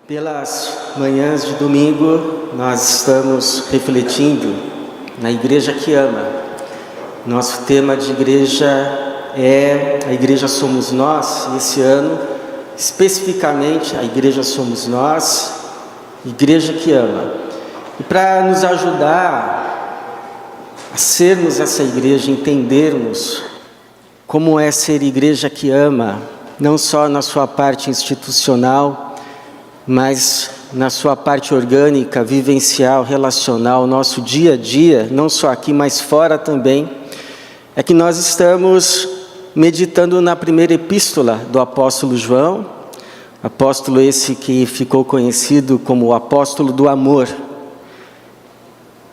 Pelas manhãs de domingo, nós estamos refletindo na Igreja que Ama. Nosso tema de igreja é a Igreja Somos Nós. Esse ano, especificamente, a Igreja Somos Nós, Igreja que Ama. E para nos ajudar a sermos essa igreja, entendermos como é ser igreja que ama, não só na sua parte institucional, mas na sua parte orgânica, vivencial, relacional, nosso dia a dia, não só aqui, mas fora também, é que nós estamos meditando na primeira epístola do apóstolo João, apóstolo esse que ficou conhecido como o apóstolo do amor.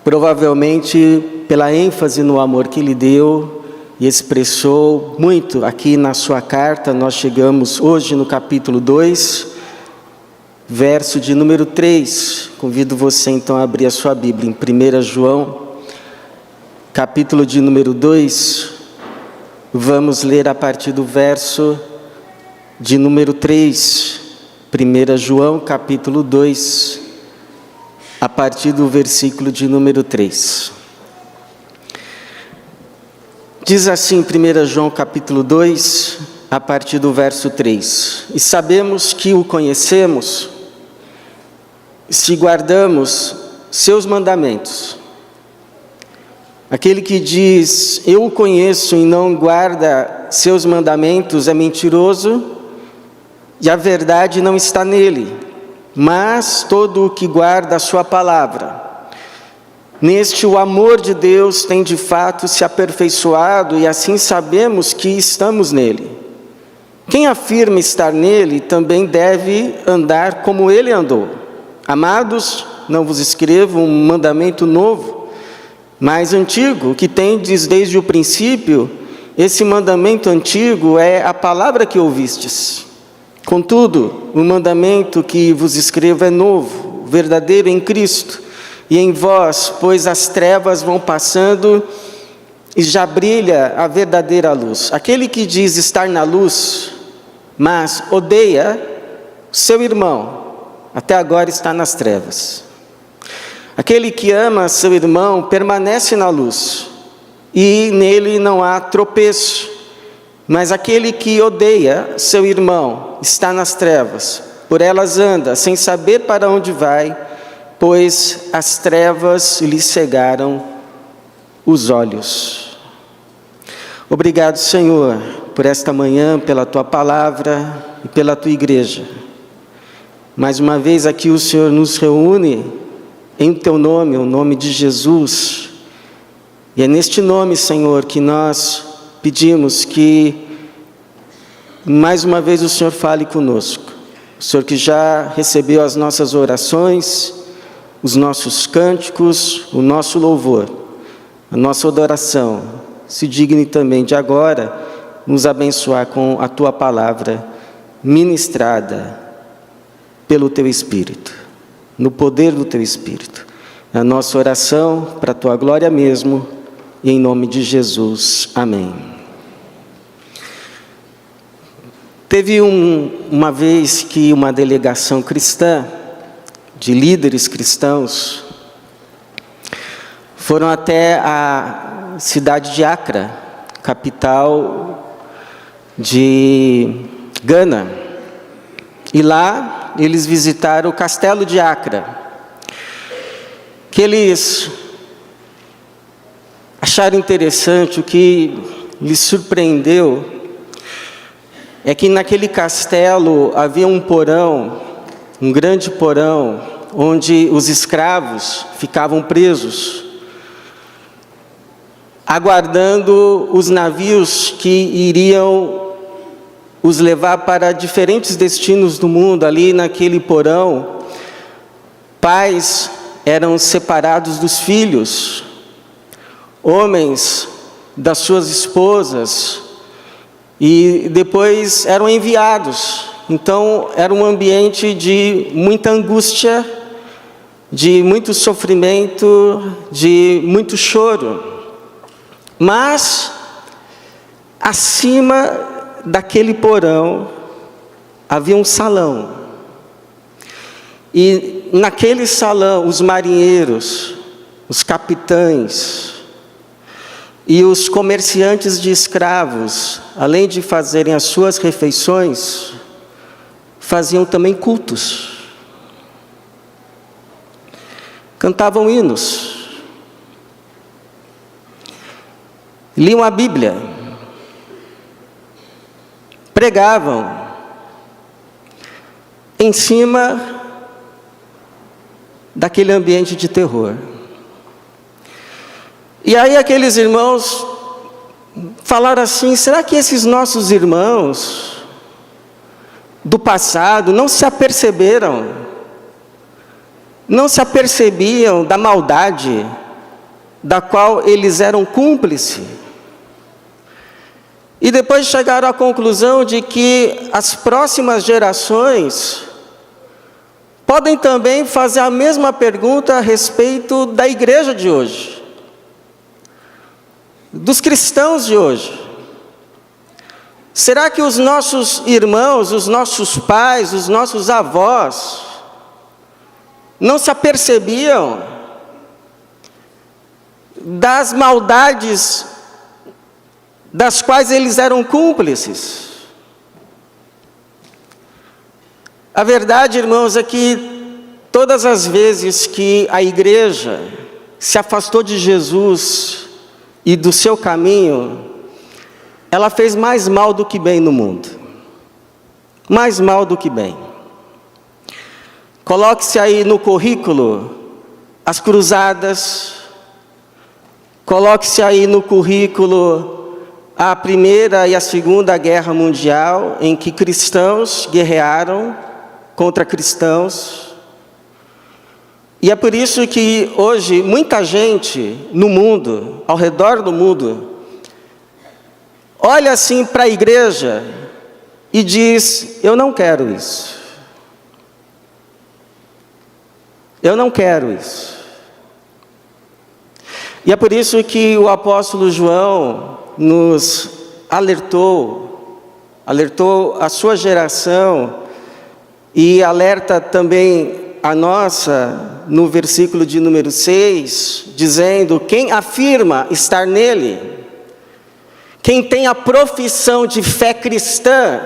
Provavelmente pela ênfase no amor que ele deu e expressou muito aqui na sua carta. Nós chegamos hoje no capítulo 2, verso de número 3, convido você então a abrir a sua Bíblia em 1 João, capítulo de número 2, vamos ler a partir do verso de número 3, 1 João, capítulo 2, a partir do versículo de número 3. Diz assim, 1 João, capítulo 2, a partir do verso 3, e sabemos que o conhecemos, se guardamos seus mandamentos. Aquele que diz, eu o conheço e não guarda seus mandamentos é mentiroso, e a verdade não está nele. Mas todo o que guarda a sua palavra, neste o amor de Deus tem de fato se aperfeiçoado, e assim sabemos que estamos nele. Quem afirma estar nele também deve andar como ele andou. Amados, não vos escrevo um mandamento novo, mas antigo, que tendes desde o princípio. Esse mandamento antigo é a palavra que ouvistes. Contudo, o mandamento que vos escrevo é novo, verdadeiro em Cristo e em vós, pois as trevas vão passando e já brilha a verdadeira luz. Aquele que diz estar na luz, mas odeia seu irmão, até agora está nas trevas. Aquele que ama seu irmão permanece na luz, e nele não há tropeço. Mas aquele que odeia seu irmão está nas trevas, por elas anda, sem saber para onde vai, pois as trevas lhe cegaram os olhos. Obrigado, Senhor, por esta manhã, pela Tua palavra e pela Tua igreja. Mais uma vez aqui o Senhor nos reúne em Teu nome, o nome de Jesus. E é neste nome, Senhor, que nós pedimos que mais uma vez o Senhor fale conosco. O Senhor que já recebeu as nossas orações, os nossos cânticos, o nosso louvor, a nossa adoração, se digne também de agora nos abençoar com a Tua palavra ministrada pelo Teu Espírito, no poder do Teu Espírito. A nossa oração para a Tua glória mesmo, e em nome de Jesus. Amém. Teve uma vez que uma delegação cristã, de líderes cristãos, foram até a cidade de Accra, capital de Gana, e lá eles visitaram o castelo de Accra, que eles acharam interessante. O que lhes surpreendeu é que naquele castelo havia um porão, um grande porão, onde os escravos ficavam presos, aguardando os navios que iriam os levar para diferentes destinos do mundo. Ali naquele porão, pais eram separados dos filhos, homens das suas esposas, e depois eram enviados. Então era um ambiente de muita angústia, de muito sofrimento, de muito choro. Mas acima daquele porão havia um salão. E naquele salão, os marinheiros, os capitães e os comerciantes de escravos, além de fazerem as suas refeições, faziam também cultos. Cantavam hinos. Liam a Bíblia. Pregavam em cima daquele ambiente de terror. E aí aqueles irmãos falaram assim: será que esses nossos irmãos do passado não se aperceberam, não se apercebiam da maldade da qual eles eram cúmplices? E depois chegaram à conclusão de que as próximas gerações podem também fazer a mesma pergunta a respeito da igreja de hoje, dos cristãos de hoje. Será que os nossos irmãos, os nossos pais, os nossos avós não se apercebiam das maldades das quais eles eram cúmplices? A verdade, irmãos, é que todas as vezes que a igreja se afastou de Jesus e do seu caminho, ela fez mais mal do que bem no mundo. Mais mal do que bem. Coloque-se aí no currículo as cruzadas, coloque-se aí no currículo a Primeira e a Segunda Guerra Mundial, em que cristãos guerrearam contra cristãos. E é por isso que hoje muita gente no mundo, ao redor do mundo, olha assim para a igreja e diz: eu não quero isso. Eu não quero isso. E é por isso que o apóstolo João nos alertou a sua geração, e alerta também a nossa, no versículo de número 6, dizendo: quem afirma estar nele, quem tem a profissão de fé cristã,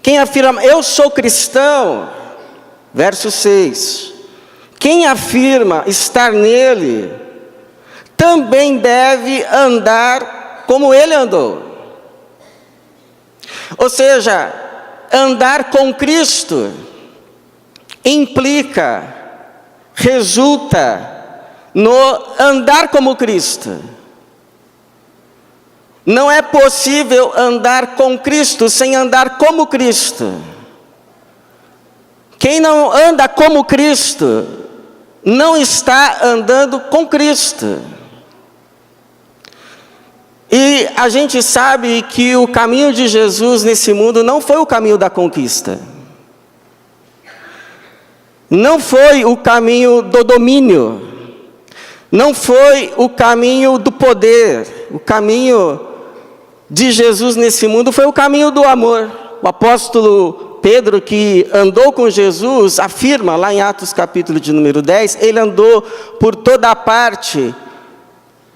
quem afirma, eu sou cristão, verso 6, quem afirma estar nele, também deve andar como ele andou. Ou seja, andar com Cristo implica, resulta no andar como Cristo. Não é possível andar com Cristo sem andar como Cristo. Quem não anda como Cristo, não está andando com Cristo. E a gente sabe que o caminho de Jesus nesse mundo não foi o caminho da conquista. Não foi o caminho do domínio. Não foi o caminho do poder. O caminho de Jesus nesse mundo foi o caminho do amor. O apóstolo Pedro, que andou com Jesus, afirma lá em Atos capítulo de número 10, ele andou por toda a parte,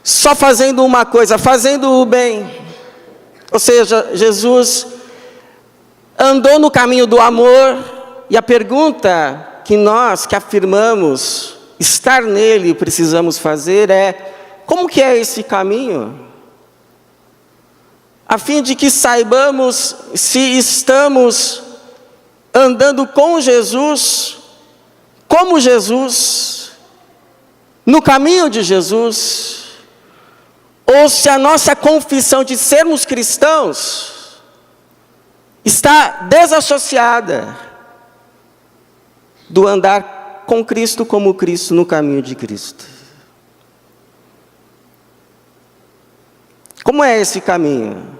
só fazendo uma coisa, fazendo o bem. Ou seja, Jesus andou no caminho do amor, e a pergunta que nós que afirmamos estar nele precisamos fazer é: como que é esse caminho? A fim de que saibamos se estamos andando com Jesus, como Jesus, no caminho de Jesus, ou se a nossa confissão de sermos cristãos está desassociada do andar com Cristo como Cristo, no caminho de Cristo. Como é esse caminho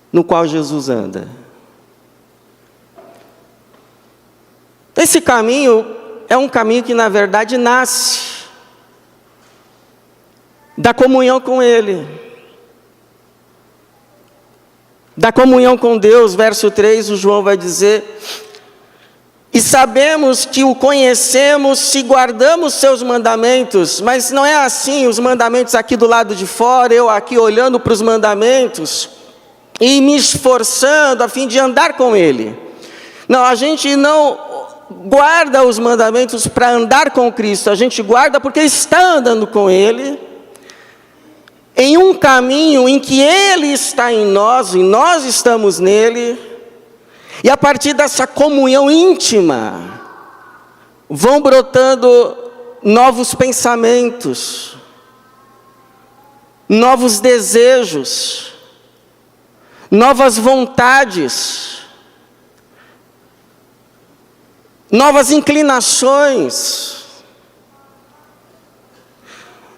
no qual Jesus anda? Esse caminho é um caminho que, na verdade, nasce da comunhão com Ele. da comunhão com Deus, verso 3, o João vai dizer: e sabemos que o conhecemos se guardamos seus mandamentos. Mas não é assim, os mandamentos aqui do lado de fora, eu aqui olhando para os mandamentos e me esforçando a fim de andar com Ele. Não, a gente não guarda os mandamentos para andar com Cristo, a gente guarda porque está andando com Ele, em um caminho em que Ele está em nós e nós estamos nele. E a partir dessa comunhão íntima, vão brotando novos pensamentos, novos desejos, novas vontades, novas inclinações,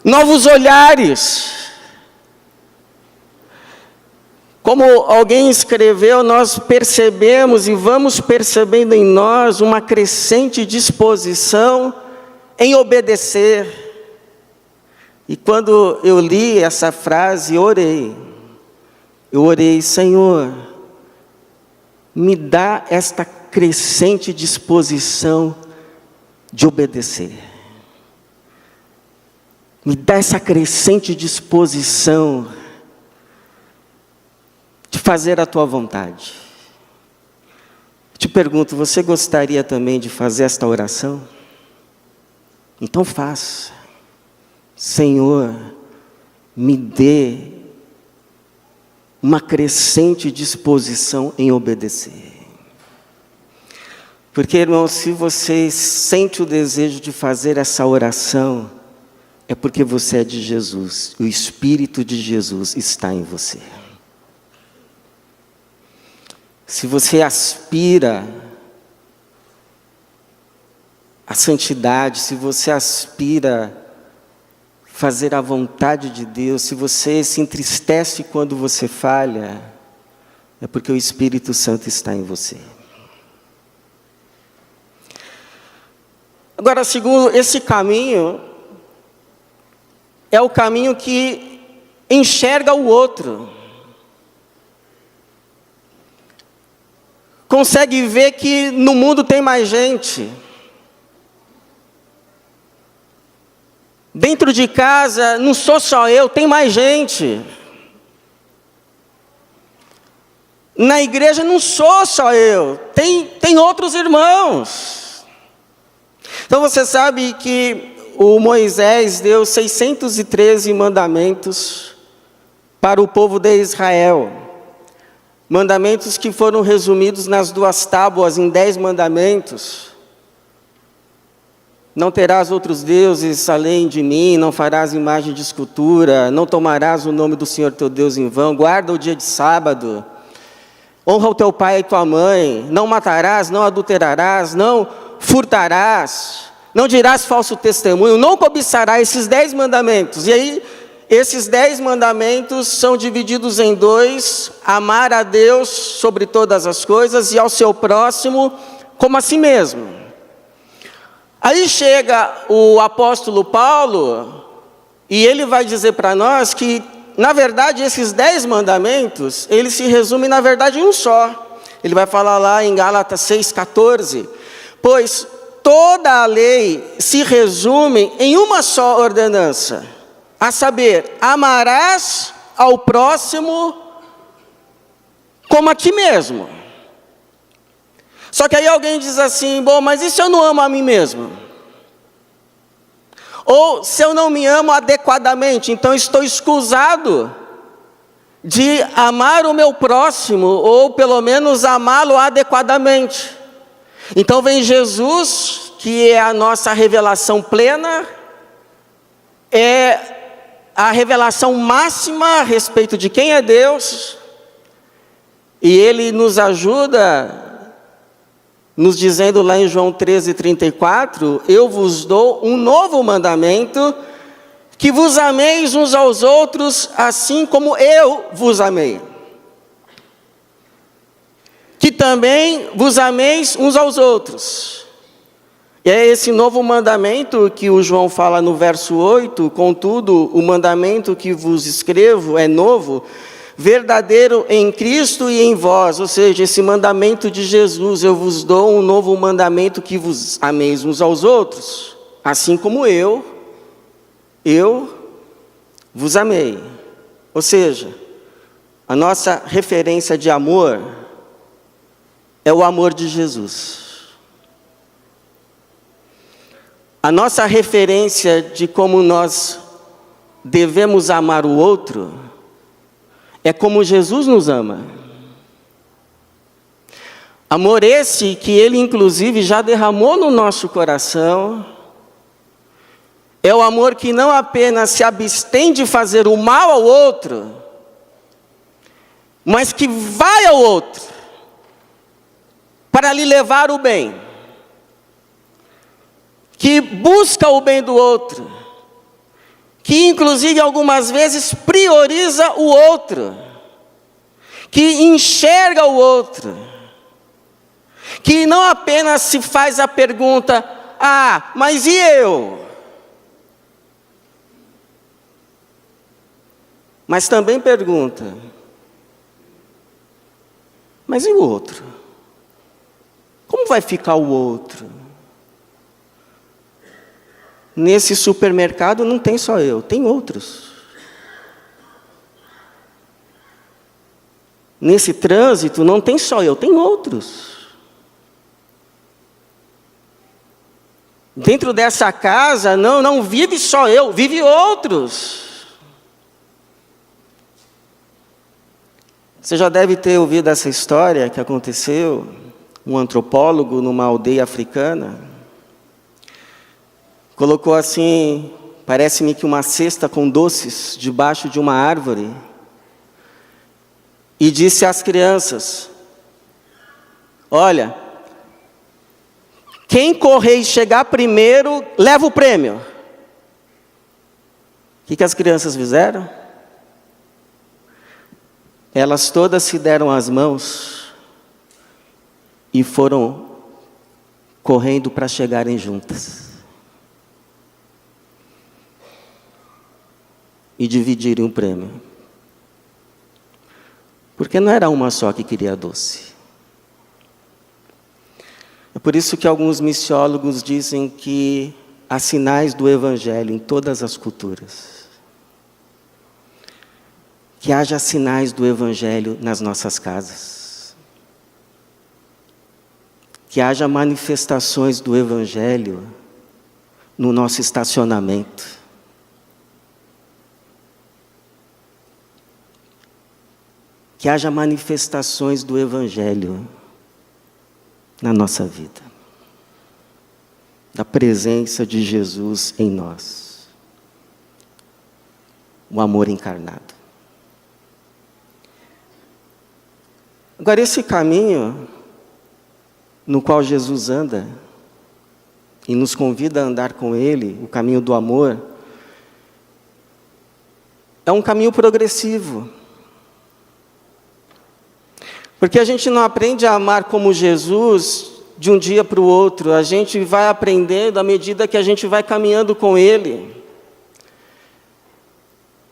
novos olhares. Como alguém escreveu, nós percebemos e vamos percebendo em nós uma crescente disposição em obedecer. E quando eu li essa frase, eu orei, Senhor, me dá esta crescente disposição de obedecer. Me dá essa crescente disposição de fazer a tua vontade. Te pergunto, você gostaria também de fazer esta oração? Então faça. Senhor, me dê uma crescente disposição em obedecer. Porque, irmão, se você sente o desejo de fazer essa oração, é porque você é de Jesus. O Espírito de Jesus está em você. Se você aspira à santidade, se você aspira a fazer a vontade de Deus, se você se entristece quando você falha, é porque o Espírito Santo está em você. Agora, segundo esse caminho, é o caminho que enxerga o outro. Consegue ver que no mundo tem mais gente. Dentro de casa, não sou só eu, tem mais gente. Na igreja não sou só eu, tem outros irmãos. Então você sabe que o Moisés deu 613 mandamentos para o povo de Israel. Mandamentos que foram resumidos nas 2 tábuas em 10 mandamentos. Não terás outros deuses além de mim, não farás imagem de escultura, não tomarás o nome do Senhor teu Deus em vão, guarda o dia de sábado, honra o teu pai e tua mãe, não matarás, não adulterarás, não furtarás, não dirás falso testemunho, não cobiçarás, esses 10 mandamentos. E aí, esses 10 mandamentos são divididos em 2, amar a Deus sobre todas as coisas e ao seu próximo como a si mesmo. Aí chega o apóstolo Paulo e ele vai dizer para nós que, na verdade, esses 10 mandamentos, eles se resumem, na verdade, em um só. Ele vai falar lá em Gálatas 6,14, pois toda a lei se resume em uma só ordenança, a saber, amarás ao próximo como a ti mesmo. Só que aí alguém diz assim, bom, mas e se eu não amo a mim mesmo? Ou se eu não me amo adequadamente, então estou escusado de amar o meu próximo, ou pelo menos amá-lo adequadamente. Então vem Jesus, que é a nossa revelação plena, é a revelação máxima a respeito de quem é Deus, e Ele nos ajuda, nos dizendo lá em João 13:34, eu vos dou um novo mandamento, que vos ameis uns aos outros, assim como eu vos amei. Que também vos ameis uns aos outros. E é esse novo mandamento que o João fala no verso 8, contudo, o mandamento que vos escrevo é novo, verdadeiro em Cristo e em vós, ou seja, esse mandamento de Jesus, eu vos dou um novo mandamento, que vos ameis uns aos outros, assim como eu vos amei. Ou seja, a nossa referência de amor é o amor de Jesus. A nossa referência de como nós devemos amar o outro é como Jesus nos ama. Amor esse que Ele inclusive já derramou no nosso coração. É o amor que não apenas se abstém de fazer o mal ao outro, mas que vai ao outro para lhe levar o bem. Que busca o bem do outro, que inclusive algumas vezes prioriza o outro, que enxerga o outro, que não apenas se faz a pergunta, mas e eu? Mas também pergunta, mas e o outro? Como vai ficar o outro? Nesse supermercado não tem só eu, tem outros. Nesse trânsito não tem só eu, tem outros. Dentro dessa casa não vive só eu, vive outros. Você já deve ter ouvido essa história que aconteceu, um antropólogo numa aldeia africana, colocou assim, parece-me que uma cesta com doces debaixo de uma árvore, e disse às crianças, olha, quem correr e chegar primeiro, leva o prêmio. O que as crianças fizeram? Elas todas se deram as mãos e foram correndo para chegarem juntas. E dividirem o prêmio. Porque não era uma só que queria doce. É por isso que alguns missiólogos dizem que há sinais do Evangelho em todas as culturas. Que haja sinais do Evangelho nas nossas casas. Que haja manifestações do Evangelho no nosso estacionamento. Que haja manifestações do Evangelho na nossa vida. Da presença de Jesus em nós. O amor encarnado. Agora, esse caminho no qual Jesus anda e nos convida a andar com Ele, o caminho do amor, é um caminho progressivo. Porque a gente não aprende a amar como Jesus de um dia para o outro. A gente vai aprendendo à medida que a gente vai caminhando com Ele.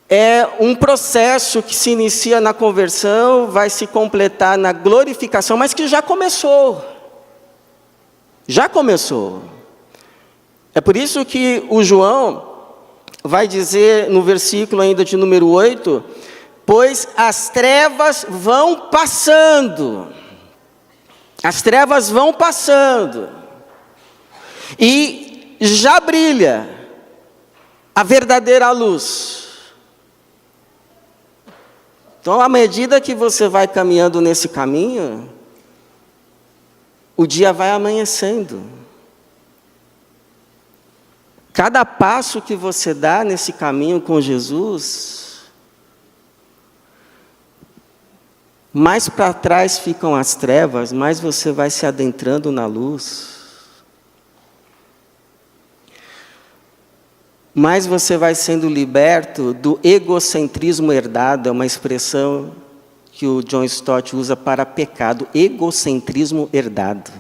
É um processo que se inicia na conversão, vai se completar na glorificação, mas que já começou. Já começou. É por isso que o João vai dizer no versículo ainda de número 8... Pois as trevas vão passando. As trevas vão passando. E já brilha a verdadeira luz. Então, à medida que você vai caminhando nesse caminho, o dia vai amanhecendo. Cada passo que você dá nesse caminho com Jesus, mais para trás ficam as trevas, mais você vai se adentrando na luz. Mais você vai sendo liberto do egocentrismo herdado, é uma expressão que o John Stott usa para pecado, egocentrismo herdado.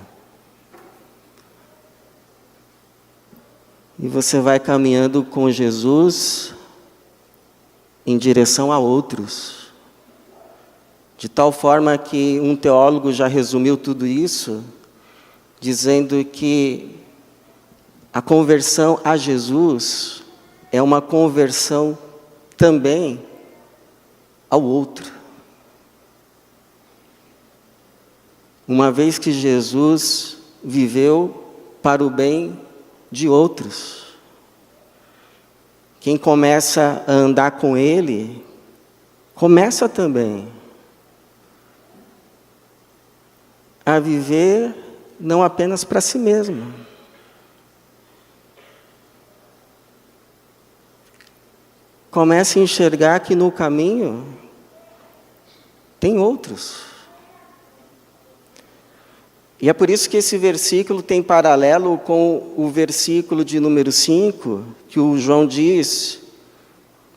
E você vai caminhando com Jesus em direção a outros. De tal forma que um teólogo já resumiu tudo isso, dizendo que a conversão a Jesus é uma conversão também ao outro. Uma vez que Jesus viveu para o bem de outros. Quem começa a andar com Ele, começa também a viver não apenas para si mesmo. Começa a enxergar que no caminho tem outros. E é por isso que esse versículo tem paralelo com o versículo de número 5, que o João diz: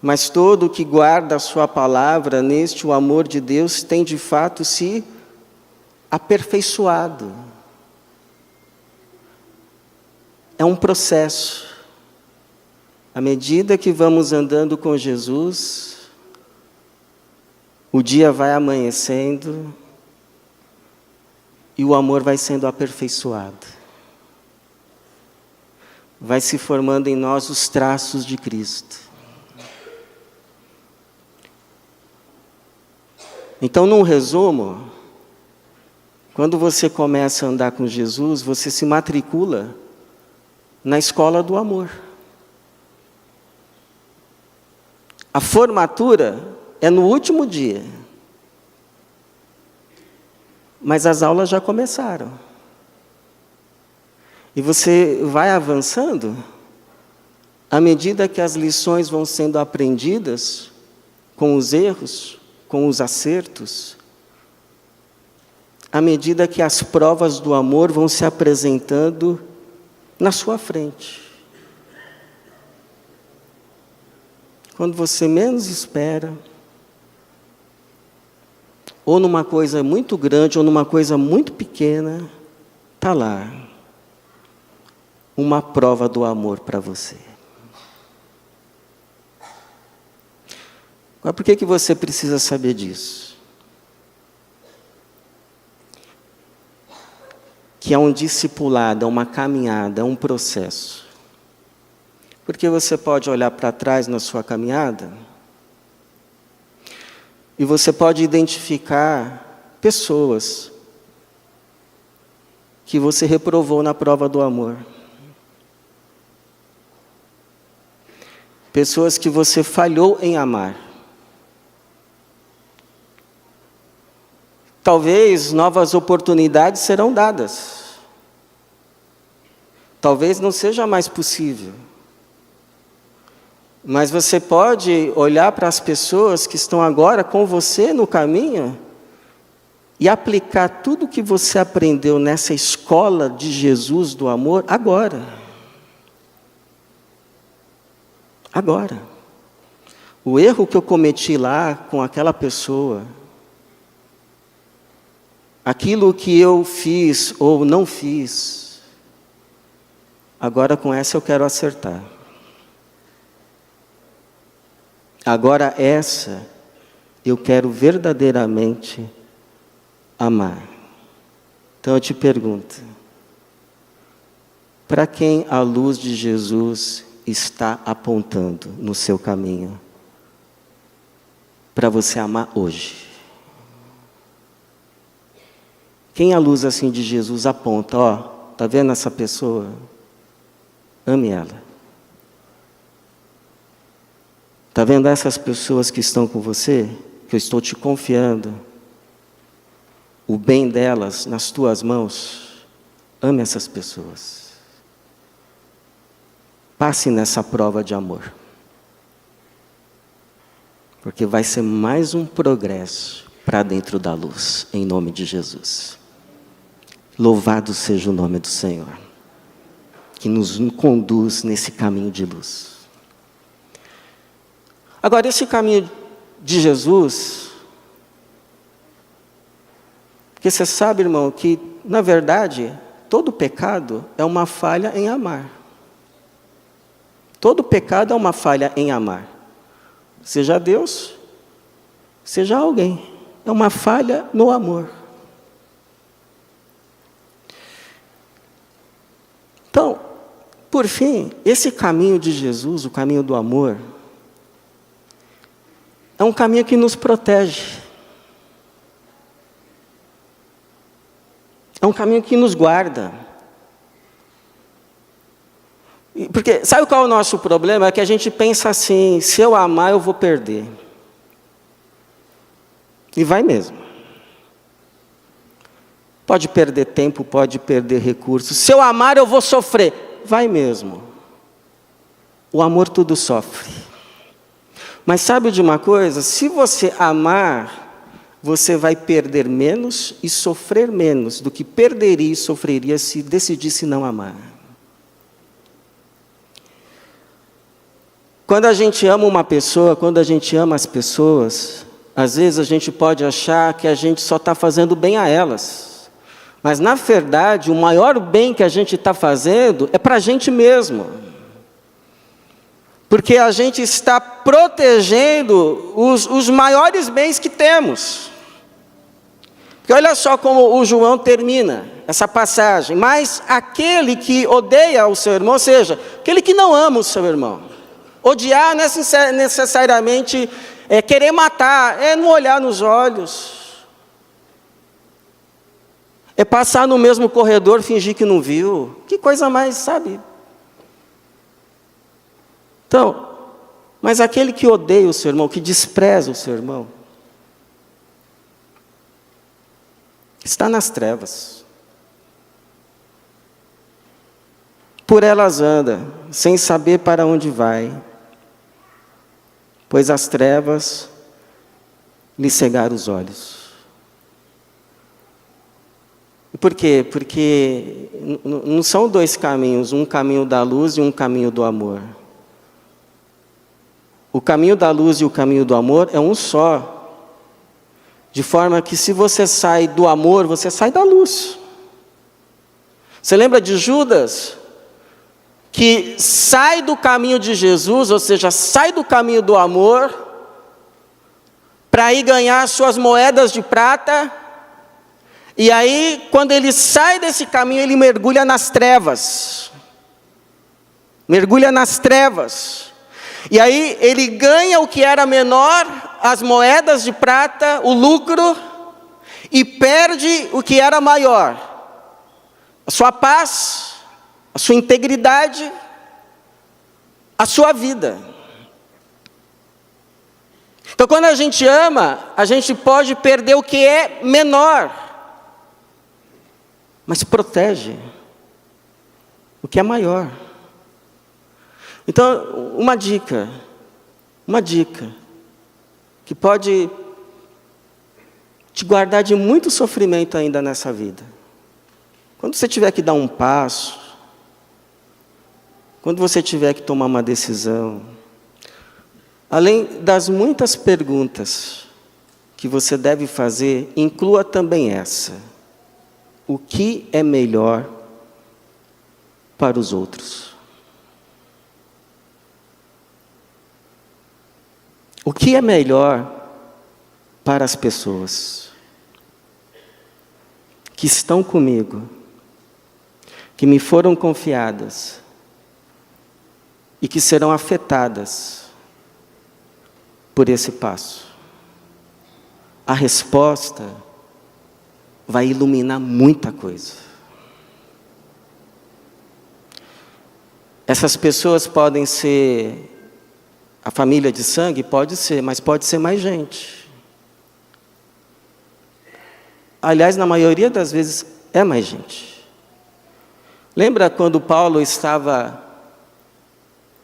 mas todo o que guarda a sua palavra, neste o amor de Deus tem de fato se aperfeiçoado. É um processo. À medida que vamos andando com Jesus, o dia vai amanhecendo e o amor vai sendo aperfeiçoado. Vai se formando em nós os traços de Cristo. Então, num resumo, quando você começa a andar com Jesus, você se matricula na escola do amor. A formatura é no último dia. Mas as aulas já começaram. E você vai avançando à medida que as lições vão sendo aprendidas, com os erros, com os acertos, à medida que as provas do amor vão se apresentando na sua frente. Quando você menos espera, ou numa coisa muito grande, ou numa coisa muito pequena, está lá uma prova do amor para você. Agora, por que você precisa saber disso? Que é um discipulado, é uma caminhada, é um processo. Porque você pode olhar para trás na sua caminhada e você pode identificar pessoas que você reprovou na prova do amor. Pessoas que você falhou em amar. Talvez novas oportunidades serão dadas. Talvez não seja mais possível. Mas você pode olhar para as pessoas que estão agora com você no caminho e aplicar tudo o que você aprendeu nessa escola de Jesus do amor agora. Agora. O erro que eu cometi lá com aquela pessoa, aquilo que eu fiz ou não fiz, agora com essa eu quero acertar. Agora essa, eu quero verdadeiramente amar. Então eu te pergunto, para quem a luz de Jesus está apontando no seu caminho? Para você amar hoje. Quem a luz assim de Jesus aponta? Ó, tá vendo essa pessoa? Ame ela. Está vendo essas pessoas que estão com você? Que eu estou te confiando o bem delas nas tuas mãos. Ame essas pessoas. Passe nessa prova de amor. Porque vai ser mais um progresso para dentro da luz, em nome de Jesus. Louvado seja o nome do Senhor, que nos conduz nesse caminho de luz. Agora, esse caminho de Jesus, porque você sabe, irmão, que, na verdade, todo pecado é uma falha em amar. Todo pecado é uma falha em amar. Seja Deus, seja alguém. é uma falha no amor. Então, por fim, esse caminho de Jesus, o caminho do amor, é um caminho que nos protege. É um caminho que nos guarda. Porque sabe qual é o nosso problema? É que a gente pensa assim, se eu amar eu vou perder. E vai mesmo. Pode perder tempo, pode perder recursos. Se eu amar eu vou sofrer. Vai mesmo. O amor tudo sofre. Mas sabe de uma coisa? Se você amar, você vai perder menos e sofrer menos do que perderia e sofreria se decidisse não amar. Quando a gente ama uma pessoa, quando a gente ama as pessoas, às vezes a gente pode achar que a gente só está fazendo bem a elas. Mas, na verdade, o maior bem que a gente está fazendo é para a gente mesmo. Porque a gente está protegendo os maiores bens que temos. Porque olha só como o João termina essa passagem. Mas aquele que odeia o seu irmão, ou seja, aquele que não ama o seu irmão. Odiar não é necessariamente querer matar, é não olhar nos olhos. É passar no mesmo corredor, fingir que não viu. Que coisa mais, sabe? Então, mas aquele que odeia o seu irmão, que despreza o seu irmão, está nas trevas. Por elas anda, sem saber para onde vai, pois as trevas lhe cegaram os olhos. Por quê? Porque não são dois caminhos, um caminho da luz e um caminho do amor. O caminho da luz e o caminho do amor é um só. De forma que se você sai do amor, você sai da luz. Você lembra de Judas? Que sai do caminho de Jesus, ou seja, sai do caminho do amor, para ir ganhar suas moedas de prata. E aí, quando ele sai desse caminho, ele mergulha nas trevas. Mergulha nas trevas. E aí, ele ganha o que era menor, as moedas de prata, o lucro, e perde o que era maior. A sua paz, a sua integridade, a sua vida. Então, quando a gente ama, a gente pode perder o que é menor. Mas protege o que é maior. Então, uma dica que pode te guardar de muito sofrimento ainda nessa vida. Quando você tiver que dar um passo, quando você tiver que tomar uma decisão, além das muitas perguntas que você deve fazer, inclua também essa. O que é melhor para os outros? O que é melhor para as pessoas que estão comigo, que me foram confiadas e que serão afetadas por esse passo? A resposta vai iluminar muita coisa. Essas pessoas podem ser a família de sangue? Pode ser, mas pode ser mais gente. Aliás, na maioria das vezes, é mais gente. Lembra quando Paulo estava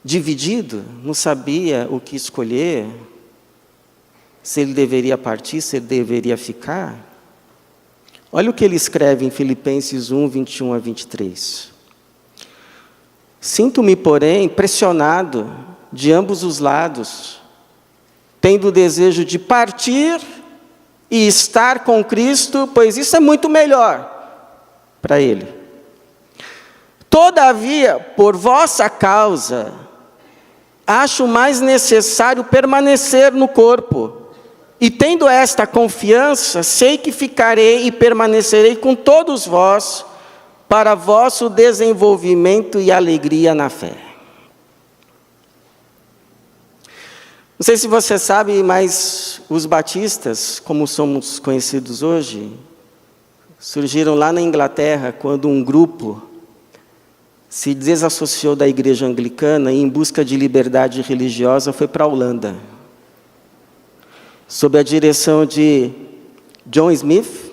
dividido, não sabia o que escolher, se ele deveria partir, se ele deveria ficar? Olha o que ele escreve em Filipenses 1, 21 a 23. Sinto-me, porém, pressionado de ambos os lados, tendo o desejo de partir e estar com Cristo, pois isso é muito melhor para ele. Todavia, por vossa causa, acho mais necessário permanecer no corpo. E tendo esta confiança, sei que ficarei e permanecerei com todos vós, para vosso desenvolvimento e alegria na fé. Não sei se você sabe, mas os batistas, como somos conhecidos hoje, surgiram lá na Inglaterra, quando um grupo se desassociou da igreja anglicana e, em busca de liberdade religiosa, foi para a Holanda, sob a direção de John Smith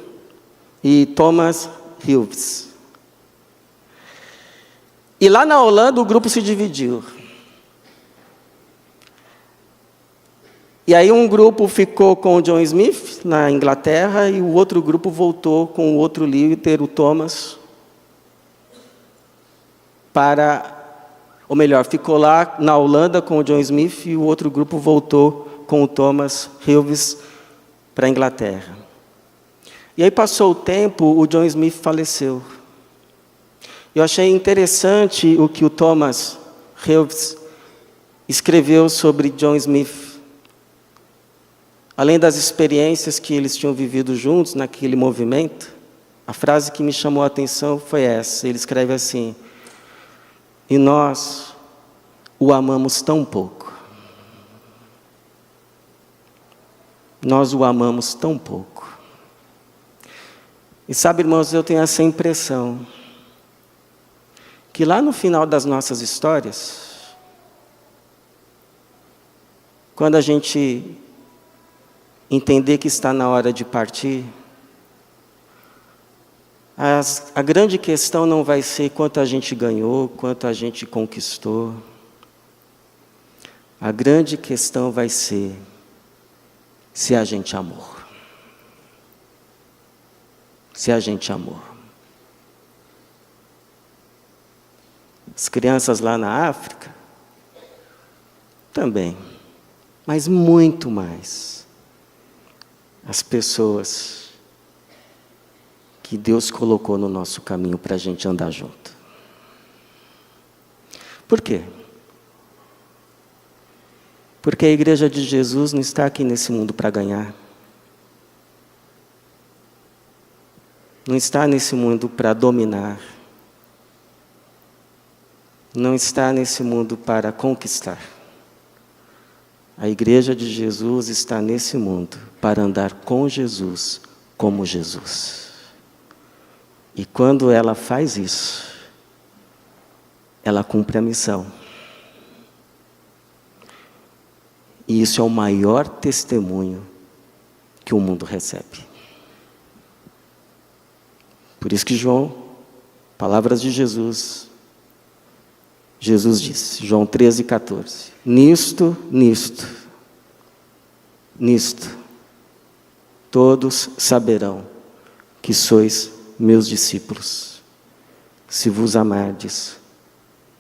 e Thomas Hughes. E lá na Holanda o grupo se dividiu. E aí um grupo ficou com o John Smith, na Inglaterra, e o outro grupo voltou com o outro líder, o Thomas, ficou lá na Holanda com o John Smith, e o outro grupo voltou com o Thomas Hughes para a Inglaterra. E aí passou o tempo, o John Smith faleceu. Eu achei interessante o que o Thomas Hughes escreveu sobre John Smith. Além das experiências que eles tinham vivido juntos naquele movimento, a frase que me chamou a atenção foi essa. Ele escreve assim: e nós o amamos tão pouco. Nós o amamos tão pouco. E sabe, irmãos, eu tenho essa impressão, que lá no final das nossas histórias, quando a gente entender que está na hora de partir, a grande questão não vai ser quanto a gente ganhou, quanto a gente conquistou. A grande questão vai ser se a gente amou. Se a gente amou. As crianças lá na África, também, mas muito mais. As pessoas que Deus colocou no nosso caminho para a gente andar junto. Por quê? Porque a igreja de Jesus não está aqui nesse mundo para ganhar. Não está nesse mundo para dominar. Não está nesse mundo para conquistar. A igreja de Jesus está nesse mundo para andar com Jesus, como Jesus. E quando ela faz isso, ela cumpre a missão. E isso é o maior testemunho que o mundo recebe. Por isso que João, palavras de Jesus, Jesus disse, João 13,14, nisto, todos saberão que sois meus discípulos, se vos amardes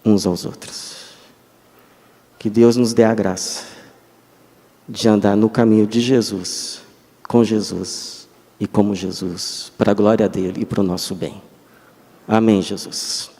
uns aos outros. Que Deus nos dê a graça de andar no caminho de Jesus, com Jesus e como Jesus, para a glória dele e para o nosso bem. Amém, Jesus.